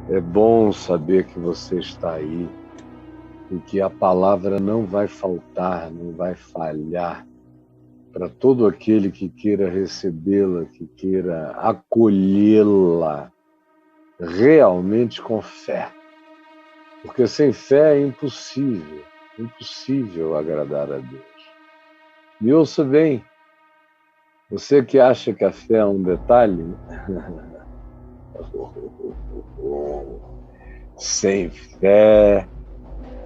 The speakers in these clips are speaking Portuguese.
É bom saber que você está aí e que a palavra não vai faltar, não vai falhar para todo aquele que queira recebê-la, que queira acolhê-la realmente com fé. Porque sem fé é impossível agradar a Deus. Me ouça bem, você que acha que a fé é um detalhe, sem fé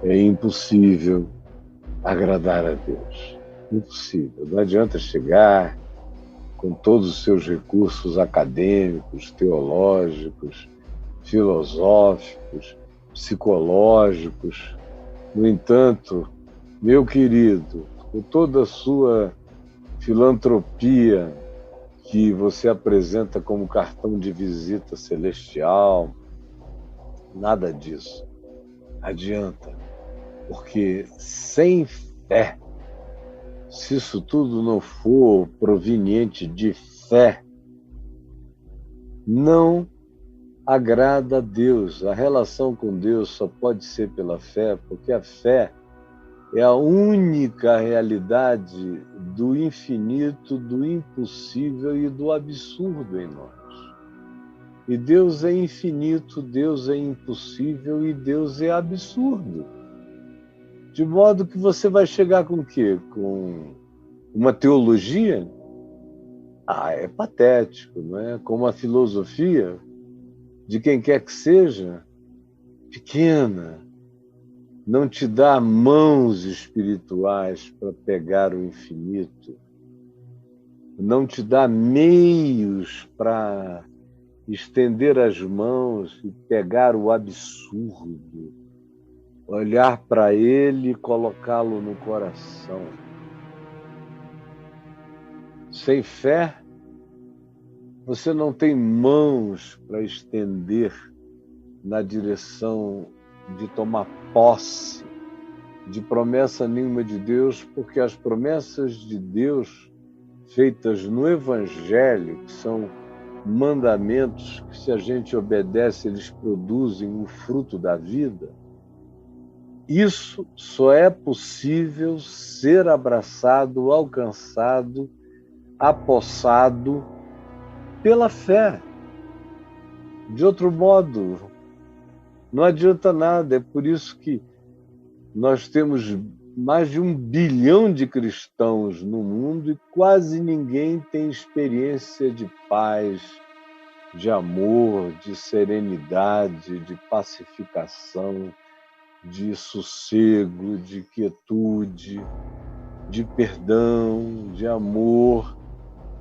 é impossível agradar a Deus. Impossível. Não adianta chegar com todos os seus recursos acadêmicos, teológicos, filosóficos, psicológicos. No entanto, meu querido, com toda a sua filantropia que você apresenta como cartão de visita celestial, nada disso adianta, porque sem fé, se isso tudo não for proveniente de fé, não agrada a Deus. A relação com Deus só pode ser pela fé, porque a fé é a única realidade do infinito, do impossível e do absurdo em nós. E Deus é infinito, Deus é impossível e Deus é absurdo. De modo que você vai chegar com o quê? Com uma teologia? É patético, não é? Com uma filosofia de quem quer que seja, pequena, não te dá mãos espirituais para pegar o infinito, não te dá meios para estender as mãos e pegar o absurdo, olhar para ele e colocá-lo no coração. Sem fé, você não tem mãos para estender na direção de tomar posse de promessa nenhuma de Deus, porque as promessas de Deus feitas no Evangelho, que são mandamentos que, se a gente obedece, eles produzem o fruto da vida, isso só é possível ser abraçado, alcançado, apossado pela fé. De outro modo, não adianta nada. É por isso que nós temos mais de 1 bilhão de cristãos no mundo e quase ninguém tem experiência de paz, de amor, de serenidade, de pacificação, de sossego, de quietude, de perdão, de amor.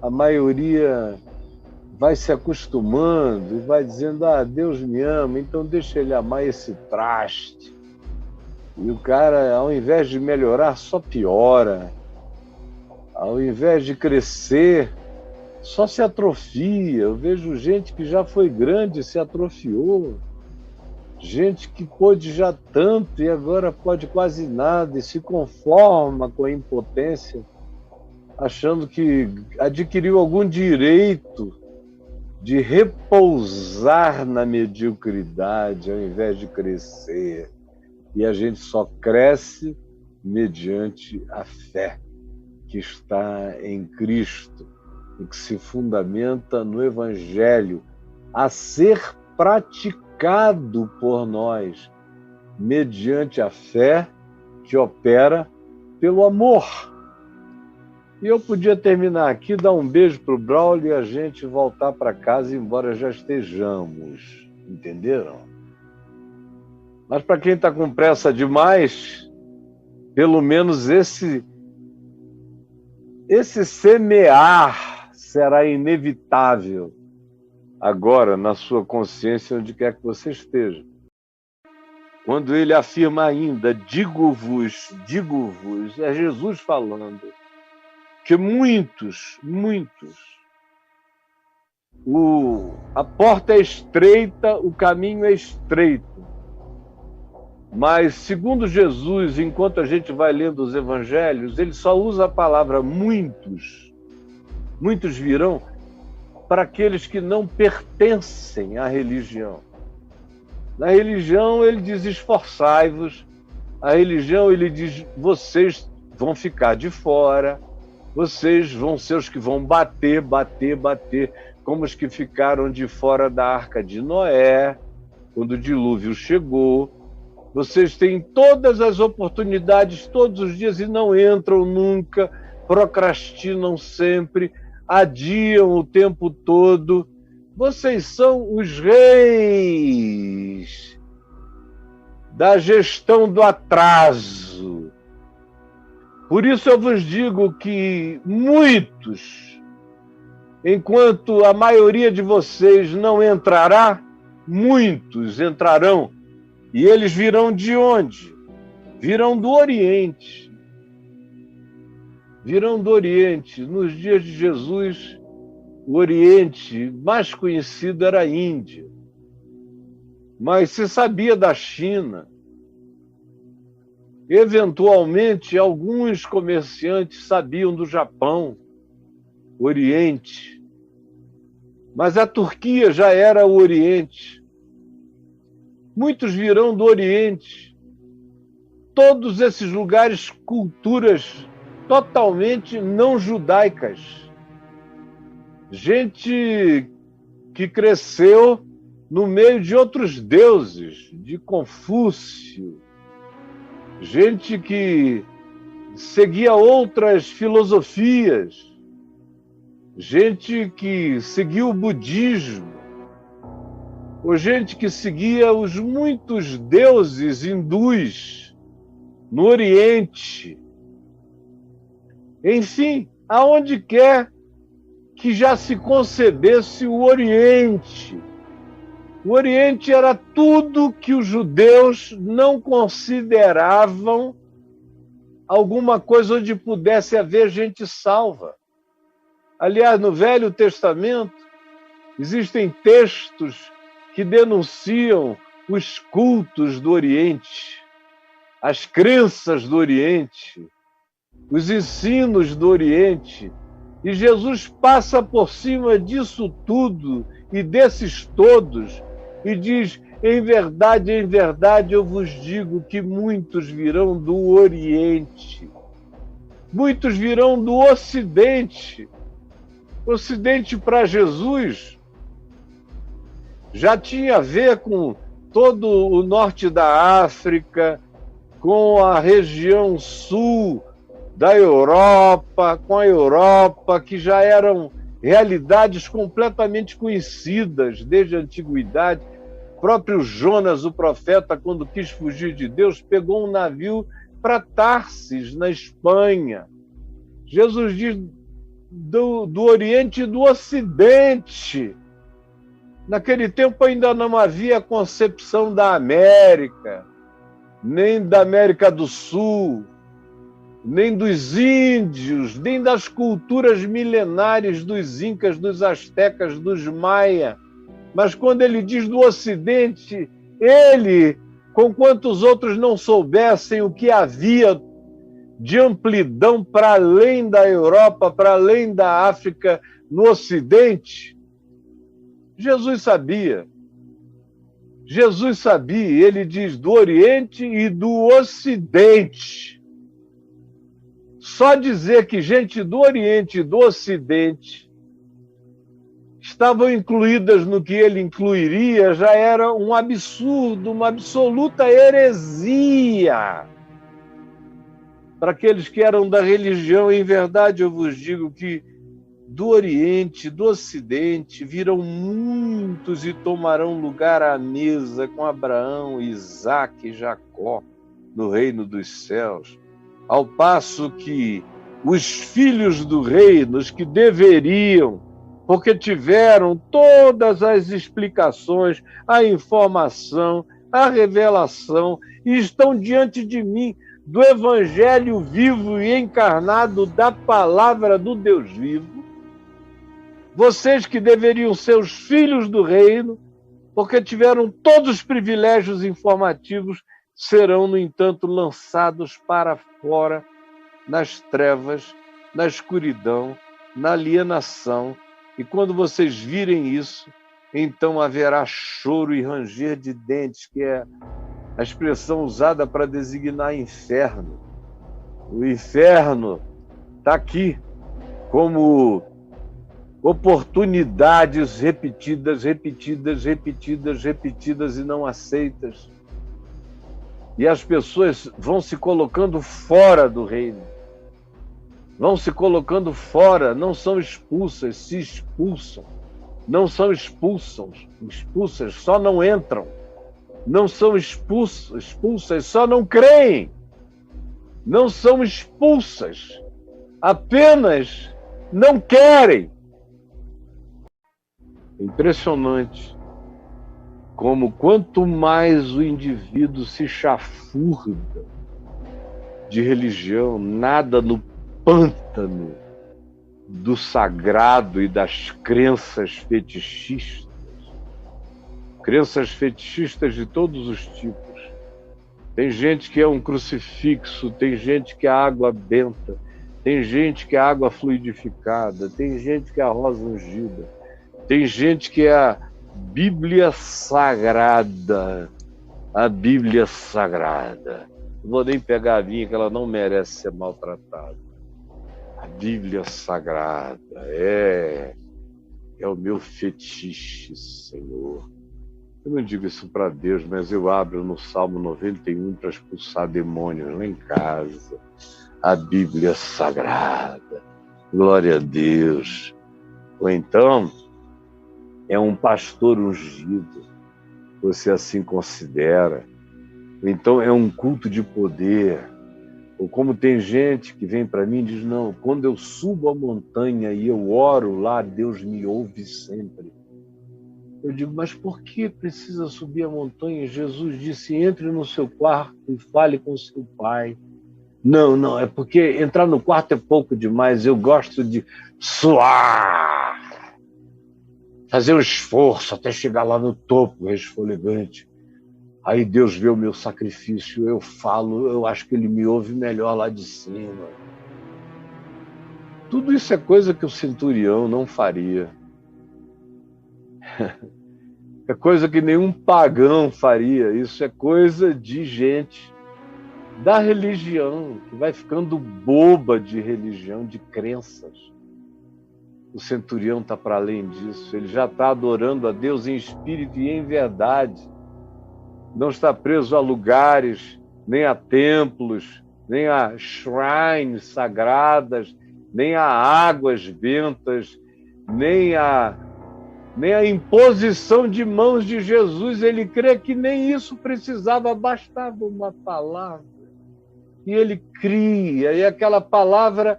A maioria vai se acostumando e vai dizendo: Deus me ama, então deixa ele amar esse traste. E o cara, ao invés de melhorar, só piora. Ao invés de crescer, só se atrofia. Eu vejo gente que já foi grande e se atrofiou. Gente que pôde já tanto e agora pode quase nada e se conforma com a impotência, achando que adquiriu algum direito de repousar na mediocridade ao invés de crescer. E a gente só cresce mediante a fé que está em Cristo e que se fundamenta no Evangelho a ser praticado por nós mediante a fé que opera pelo amor. E eu podia terminar aqui, dar um beijo para o Braulio e a gente voltar para casa, embora já estejamos. Entenderam? Mas para quem está com pressa demais, pelo menos esse semear será inevitável agora na sua consciência, onde quer que você esteja. Quando ele afirma ainda, digo-vos, é Jesus falando, que muitos, a porta é estreita, o caminho é estreito. Mas, segundo Jesus, enquanto a gente vai lendo os evangelhos, ele só usa a palavra muitos. Muitos virão para aqueles que não pertencem à religião. Na religião, ele diz: esforçai-vos. A religião, ele diz: vocês vão ficar de fora, vocês vão ser os que vão bater, como os que ficaram de fora da arca de Noé, quando o dilúvio chegou. Vocês têm todas as oportunidades todos os dias e não entram nunca, procrastinam sempre, adiam o tempo todo. Vocês são os reis da gestão do atraso. Por isso eu vos digo que muitos, enquanto a maioria de vocês não entrará, muitos entrarão. E eles virão de onde? Virão do Oriente. Virão do Oriente. Nos dias de Jesus, o Oriente mais conhecido era a Índia. Mas se sabia da China. Eventualmente, alguns comerciantes sabiam do Japão, Oriente. Mas a Turquia já era o Oriente. Muitos virão do Oriente. Todos esses lugares, culturas totalmente não judaicas. Gente que cresceu no meio de outros deuses, de Confúcio. Gente que seguia outras filosofias. Gente que seguia o budismo. Ou gente que seguia os muitos deuses hindus no Oriente. Enfim, aonde quer que já se concebesse o Oriente. O Oriente era tudo que os judeus não consideravam alguma coisa onde pudesse haver gente salva. Aliás, no Velho Testamento, existem textos que denunciam os cultos do Oriente, as crenças do Oriente, os ensinos do Oriente. E Jesus passa por cima disso tudo e desses todos e diz: em verdade, eu vos digo que muitos virão do Oriente, muitos virão do Ocidente. Ocidente para Jesus já tinha a ver com todo o norte da África, com a região sul da Europa, com a Europa, que já eram realidades completamente conhecidas desde a antiguidade. O próprio Jonas, o profeta, quando quis fugir de Deus, pegou um navio para Tarsis, na Espanha. Jesus diz do Oriente e do Ocidente. Naquele tempo ainda não havia concepção da América, nem da América do Sul, nem dos índios, nem das culturas milenares dos incas, dos astecas, dos maia. Mas quando ele diz do Ocidente, ele, conquanto os outros não soubessem o que havia de amplidão para além da Europa, para além da África, no Ocidente, Jesus sabia. Jesus sabia, ele diz do Oriente e do Ocidente. Só dizer que gente do Oriente e do Ocidente estavam incluídas no que ele incluiria já era um absurdo, uma absoluta heresia. Para aqueles que eram da religião, em verdade eu vos digo que do Oriente, do Ocidente, virão muitos e tomarão lugar à mesa com Abraão, Isaque e Jacó no reino dos céus. Ao passo que os filhos do reino, os que deveriam, porque tiveram todas as explicações, a informação, a revelação, e estão diante de mim do Evangelho vivo e encarnado da palavra do Deus vivo, vocês que deveriam ser os filhos do reino, porque tiveram todos os privilégios informativos, serão, no entanto, lançados para fora, nas trevas, na escuridão, na alienação. E quando vocês virem isso, então haverá choro e ranger de dentes, que é a expressão usada para designar inferno. O inferno está aqui como oportunidades repetidas e não aceitas. E as pessoas vão se colocando fora do reino. Vão se colocando fora, não são expulsas, se expulsam. Não são expulsas, só não entram. Não são expulsas, só não creem. Não são expulsas, apenas não querem. Impressionante como quanto mais o indivíduo se chafurda de religião, nada no pântano do sagrado e das crenças fetichistas. Crenças fetichistas de todos os tipos. Tem gente que é um crucifixo, tem gente que é água benta, tem gente que é água fluidificada, tem gente que é a rosa ungida, tem gente que é a Bíblia Sagrada. A Bíblia Sagrada. Não vou nem pegar a minha, que ela não merece ser maltratada. A Bíblia Sagrada é o meu fetiche, Senhor. Eu não digo isso para Deus, mas eu abro no Salmo 91 para expulsar demônios lá em casa. A Bíblia Sagrada. Glória a Deus. Ou então, é um pastor ungido, você assim considera. Ou então, é um culto de poder. Ou como tem gente que vem para mim e diz, não, quando eu subo a montanha e eu oro lá, Deus me ouve sempre. Eu digo, mas por que precisa subir a montanha? Jesus disse, entre no seu quarto e fale com seu pai. Não, é porque entrar no quarto é pouco demais, eu gosto de suar, fazer um esforço até chegar lá no topo, resfolegante. Aí Deus vê o meu sacrifício, eu falo, eu acho que Ele me ouve melhor lá de cima. Tudo isso é coisa que o centurião não faria. É coisa que nenhum pagão faria. Isso é coisa de gente da religião, que vai ficando boba de religião, de crenças. O centurião está para além disso. Ele já está adorando a Deus em espírito e em verdade. Não está preso a lugares, nem a templos, nem a shrines sagradas, nem a águas bentas, nem a imposição de mãos de Jesus. Ele crê que nem isso precisava, bastava uma palavra. E ele cria, e aquela palavra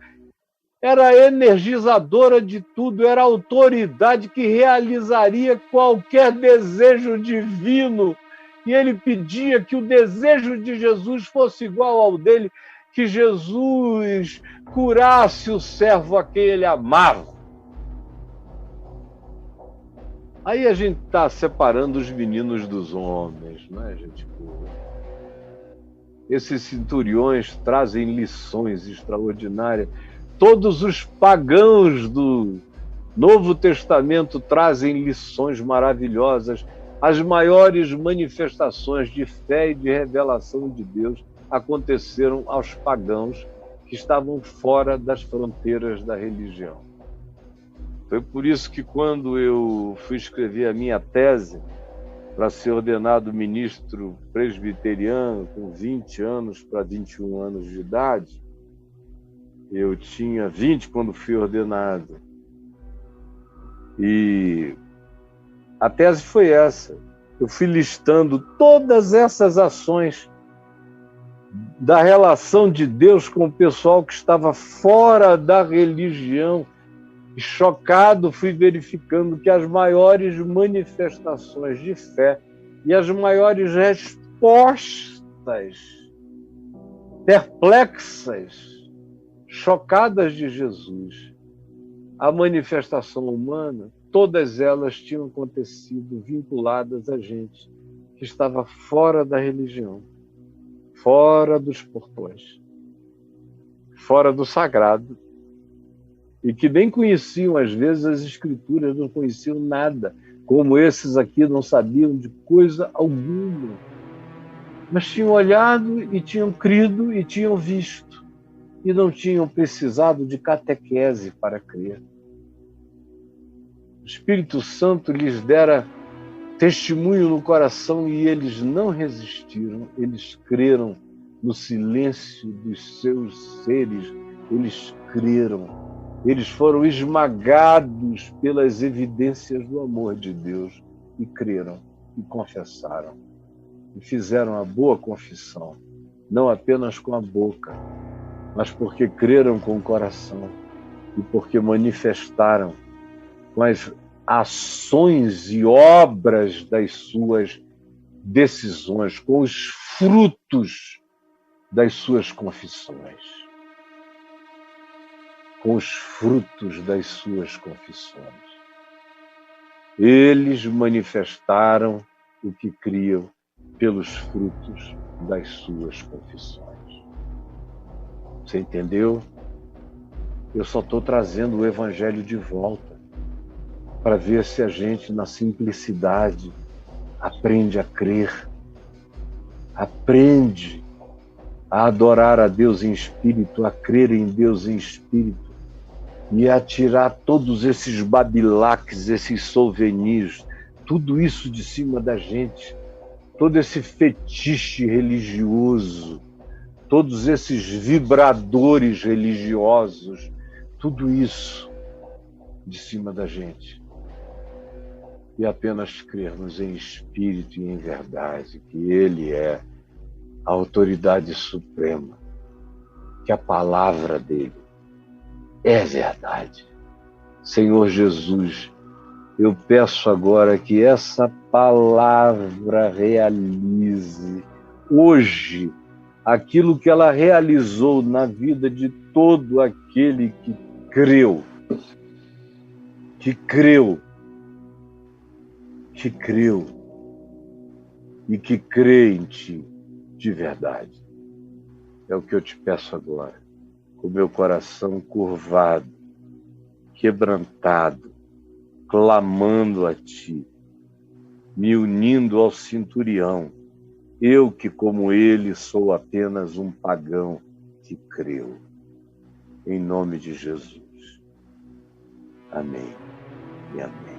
era energizadora de tudo, era a autoridade que realizaria qualquer desejo divino. E ele pedia que o desejo de Jesus fosse igual ao dele, que Jesus curasse o servo a quem ele amava. Aí a gente está separando os meninos dos homens, não é, gente? Esses centuriões trazem lições extraordinárias. Todos os pagãos do Novo Testamento trazem lições maravilhosas. As maiores manifestações de fé e de revelação de Deus aconteceram aos pagãos que estavam fora das fronteiras da religião. Foi por isso que quando eu fui escrever a minha tese para ser ordenado ministro presbiteriano com 20 anos para 21 anos de idade, eu tinha 20 quando fui ordenado. E a tese foi essa. Eu fui listando todas essas ações da relação de Deus com o pessoal que estava fora da religião. E chocado, fui verificando que as maiores manifestações de fé e as maiores respostas perplexas, chocadas de Jesus à manifestação humana, todas elas tinham acontecido vinculadas a gente que estava fora da religião, fora dos portões, fora do sagrado, e que nem conheciam, às vezes, as escrituras, não conheciam nada. como esses aqui não sabiam de coisa alguma, mas tinham olhado e tinham crido e tinham visto, e não tinham precisado de catequese para crer. O Espírito Santo lhes dera testemunho no coração e eles não resistiram, eles creram no silêncio dos seus seres, eles creram. Eles foram esmagados pelas evidências do amor de Deus e creram e confessaram. E fizeram a boa confissão, não apenas com a boca, mas porque creram com o coração e porque manifestaram com as ações e obras das suas decisões, com os frutos das suas confissões. Com os frutos das suas confissões. Eles manifestaram o que criam pelos frutos das suas confissões. Você entendeu? Eu só estou trazendo o Evangelho de volta para ver se a gente, na simplicidade, aprende a crer, aprende a adorar a Deus em espírito, a crer em Deus em espírito e a tirar todos esses babilaques, esses souvenirs, tudo isso de cima da gente, todo esse fetiche religioso, todos esses vibradores religiosos, tudo isso de cima da gente. E apenas crermos em espírito e em verdade, que Ele é a autoridade suprema, que a palavra dele é verdade. Senhor Jesus, eu peço agora que essa palavra realize hoje aquilo que ela realizou na vida de todo aquele que creu, e que crê em Ti de verdade. É o que eu te peço agora, com o meu coração curvado, quebrantado, clamando a Ti, me unindo ao centurião, eu que, como ele, sou apenas um pagão que creu. Em nome de Jesus. Amém e amém.